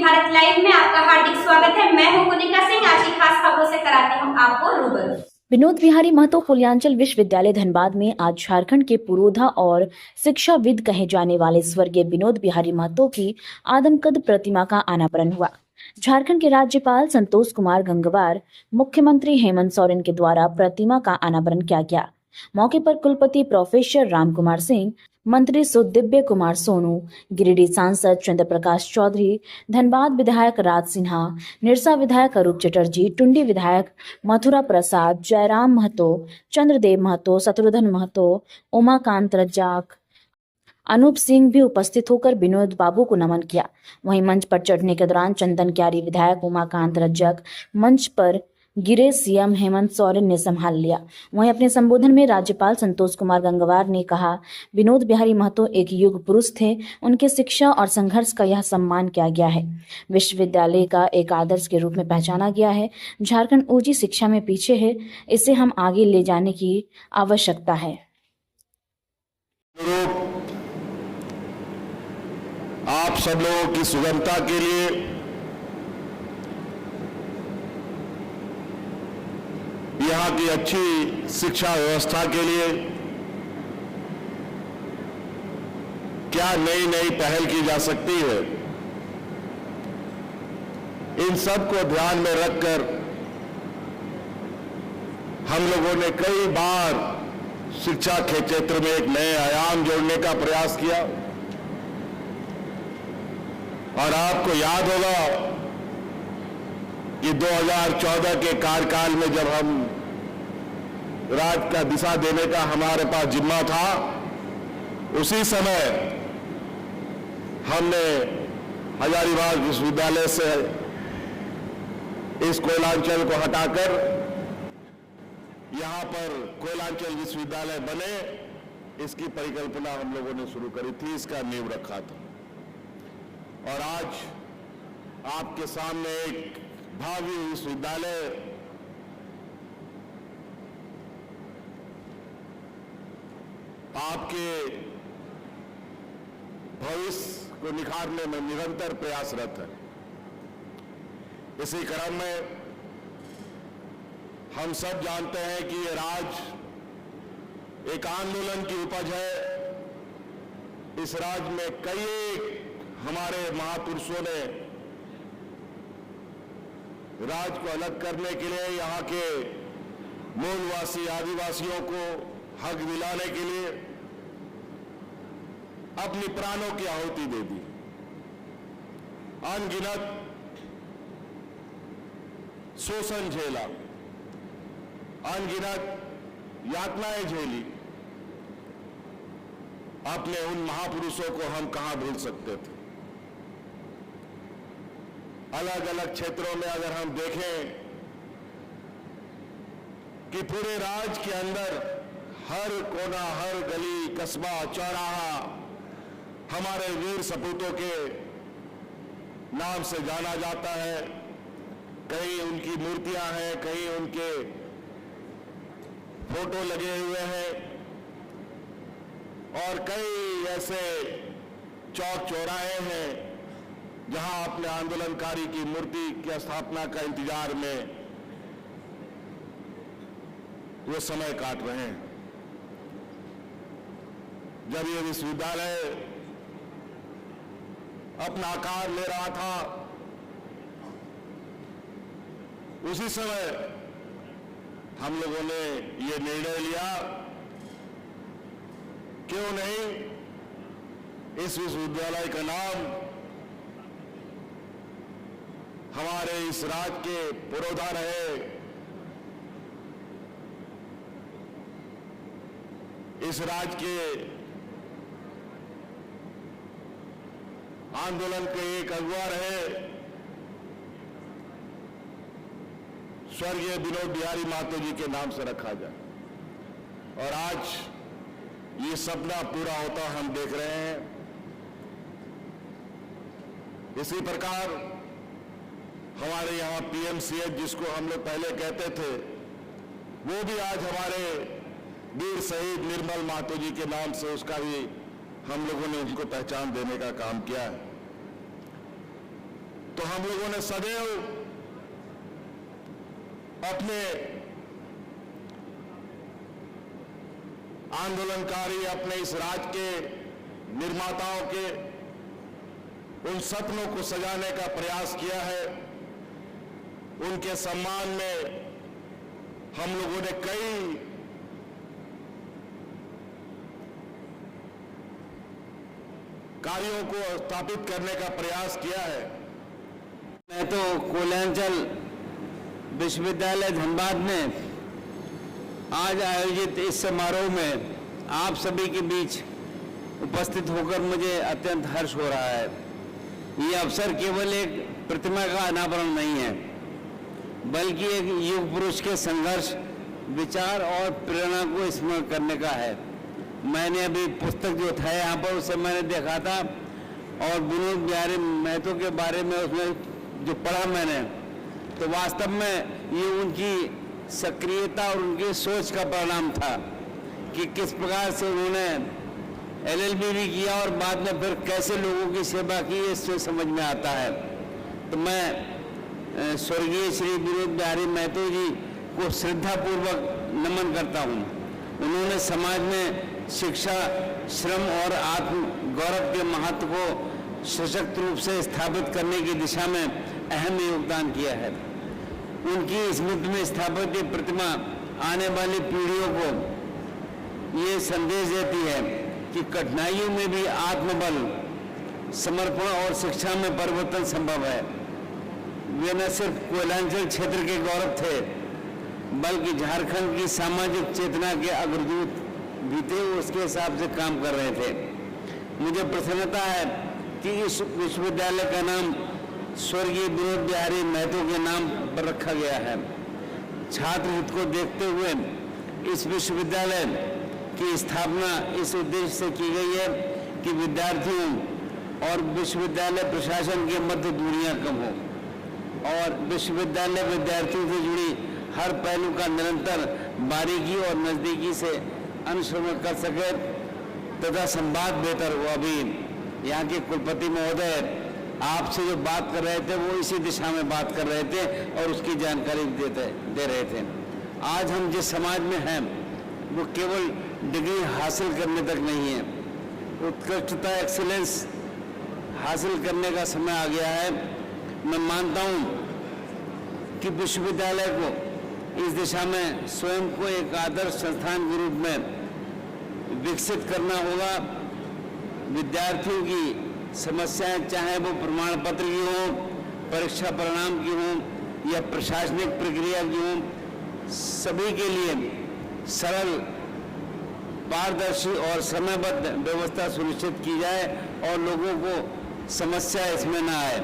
Bharat live में आपका हार्दिक स्वागत है। मैं हूं मोनिका सिंह। आज की खास खबरों से कराते हम आपको रूबरू। विनोद बिहारी महतो फुलियांचल विश्वविद्यालय धनबाद में आज झारखंड के पुरोधा और शिक्षाविद कहे जाने वाले स्वर्गीय विनोद बिहारी महतो की आदमकद प्रतिमा का अनावरण हुआ। झारखंड के राज्यपाल संतोष कुमार गंगवार, मुख्यमंत्री हेमंत सोरेन के द्वारा प्रतिमा का अनावरण किया गया। मौके पर कुलपति प्रोफेसर राम कुमार सिंह, मंत्री सुदिव्य कुमार सोनू, गिरिडीह सांसद चंद्र प्रकाश चौधरी, धनबाद विधायक राज सिन्हा, निरसा विधायक अरूप चटर्जी, टुंडी विधायक मथुरा प्रसाद, जयराम महतो, चंद्रदेव महतो, शत्रुघ्न महतो, उमाकांत रज्जाक, अनूप सिंह भी उपस्थित होकर विनोद बाबू को नमन किया। वहीं मंच पर चढ़ने के दौरान चंदन क्यारी विधायक उमाकांत रज्जाक मंच पर गिरे। सीएम हेमंत सोरेन ने संभाल लिया। वहीं अपने संबोधन में राज्यपाल संतोष कुमार गंगवार ने कहा, विनोद बिहारी महतो एक युग पुरुष थे। उनके शिक्षा और संघर्ष का यह सम्मान किया गया है। विश्वविद्यालय का एक आदर्श के रूप में पहचाना गया है। झारखंड ऊंची शिक्षा में पीछे है, इसे हम आगे ले जाने की आवश्यकता है। आप सब लोगों की सुगमता के लिए यहाँ की अच्छी शिक्षा व्यवस्था के लिए क्या नई नई पहल की जा सकती है, इन सब को ध्यान में रखकर हम लोगों ने कई बार शिक्षा के क्षेत्र में एक नए आयाम जोड़ने का प्रयास किया। और आपको याद होगा कि 2014 के कार्यकाल में जब हम राज्य का दिशा देने का हमारे पास जिम्मा था, उसी समय हमने हजारीबाग विश्वविद्यालय से इस कोयलांचल को हटाकर यहां पर कोयलांचल विश्वविद्यालय बने, इसकी परिकल्पना हम लोगों ने शुरू करी थी, इसका नींव रखा था। और आज आपके सामने एक भावी विश्वविद्यालय आपके भविष्य को निखारने में निरंतर प्रयासरत है। इसी क्रम में हम सब जानते हैं कि ये राज्य एक आंदोलन की उपज है। इस राज्य में कई हमारे महापुरुषों ने राज्य को अलग करने के लिए, यहाँ के मूलवासी आदिवासियों को हक दिलाने के लिए अपनी प्राणों की आहुति दे दी। अनगिनत शोषण झेला, अनगिनत यातनाएं झेली। अपने उन महापुरुषों को हम कहां भूल सकते थे। अलग अलग क्षेत्रों में अगर हम देखें कि पूरे राज्य के अंदर हर कोना, हर गली, कस्बा, चौराहा हमारे वीर सपूतों के नाम से जाना जाता है। कहीं उनकी मूर्तियां हैं, कहीं उनके फोटो लगे हुए हैं, और कई ऐसे चौक चौराहे हैं जहां अपने आंदोलनकारी की मूर्ति की स्थापना का इंतजार में वो समय काट रहे हैं। जब ये विश्वविद्यालय अपना आकार ले रहा था, उसी समय हम लोगों ने ये निर्णय लिया, क्यों नहीं इस विश्वविद्यालय का नाम हमारे इस राज्य के पुरोधा रहे, इस राज्य के आंदोलन के एक अगुवा रहे स्वर्गीय विनोद बिहारी महतो जी के नाम से रखा जाए। और आज ये सपना पूरा होता हम देख रहे हैं। इसी प्रकार हमारे यहाँ पीएमसीएच, जिसको हम लोग पहले कहते थे, वो भी आज हमारे वीर शहीद निर्मल महतो जी के नाम से, उसका भी हम लोगों ने उनको पहचान देने का काम किया है। तो हम लोगों ने सदैव अपने आंदोलनकारी, अपने इस राज्य के निर्माताओं के उन सपनों को सजाने का प्रयास किया है। उनके सम्मान में हम लोगों ने कई कार्यों को स्थापित करने का प्रयास किया है। मैं तो कोयलांचल विश्वविद्यालय धनबाद में आज आयोजित इस समारोह में आप सभी के बीच उपस्थित होकर मुझे अत्यंत हर्ष हो रहा है। ये अवसर केवल एक प्रतिमा का अनावरण नहीं है, बल्कि एक युग पुरुष के संघर्ष, विचार और प्रेरणा को स्मरण करने का है। मैंने अभी पुस्तक जो था यहाँ पर उसे मैंने देखा था और विनोद बिहारी महतो के बारे में उसमें जो पढ़ा मैंने, तो वास्तव में ये उनकी सक्रियता और उनकी सोच का परिणाम था कि किस प्रकार से उन्होंने LLB भी किया और बाद में फिर कैसे लोगों की सेवा की, इससे समझ में आता है। तो मैं स्वर्गीय श्री विनोद बिहारी महतो जी को श्रद्धापूर्वक नमन करता हूँ। उन्होंने समाज में शिक्षा, श्रम और आत्म गौरव के महत्व को सशक्त रूप से स्थापित करने की दिशा में अहम योगदान किया है। उनकी स्मृति में स्थापित ये प्रतिमा आने वाली पीढ़ियों को ये संदेश देती है कि कठिनाइयों में भी आत्मबल, समर्पण और शिक्षा में परिवर्तन संभव है। वे न सिर्फ कोयलांचल क्षेत्र के गौरव थे, बल्कि झारखंड की सामाजिक चेतना के अग्रदूत भी थे। उसके हिसाब से काम कर रहे थे। मुझे प्रसन्नता है कि इस विश्वविद्यालय का नाम स्वर्गीय विनोद बिहारी महतो के नाम पर रखा गया है। छात्र हित को देखते हुए इस विश्वविद्यालय की स्थापना इस उद्देश्य से की गई है कि विद्यार्थियों और विश्वविद्यालय प्रशासन के मध्य दूरियां कम हो और विश्वविद्यालय विद्यार्थियों से जुड़ी हर पहलू का निरंतर बारीकी और नजदीकी से अनुश्रवण कर सके तथा संवाद बेहतर हो। अभी यहाँ के कुलपति महोदय आपसे जो बात कर रहे थे वो इसी दिशा में बात कर रहे थे और उसकी जानकारी दे रहे थे। आज हम जिस समाज में हैं वो केवल डिग्री हासिल करने तक नहीं है, उत्कृष्टता, एक्सीलेंस हासिल करने का समय आ गया है। मैं मानता हूँ कि विश्वविद्यालय को इस दिशा में स्वयं को एक आदर्श संस्थान के रूप में विकसित करना होगा। विद्यार्थियों की समस्याएं, चाहे वो प्रमाण पत्र की हो, परीक्षा परिणाम की हो या प्रशासनिक प्रक्रिया की हो, सभी के लिए सरल, पारदर्शी और समयबद्ध व्यवस्था सुनिश्चित की जाए और लोगों को समस्या इसमें न आए।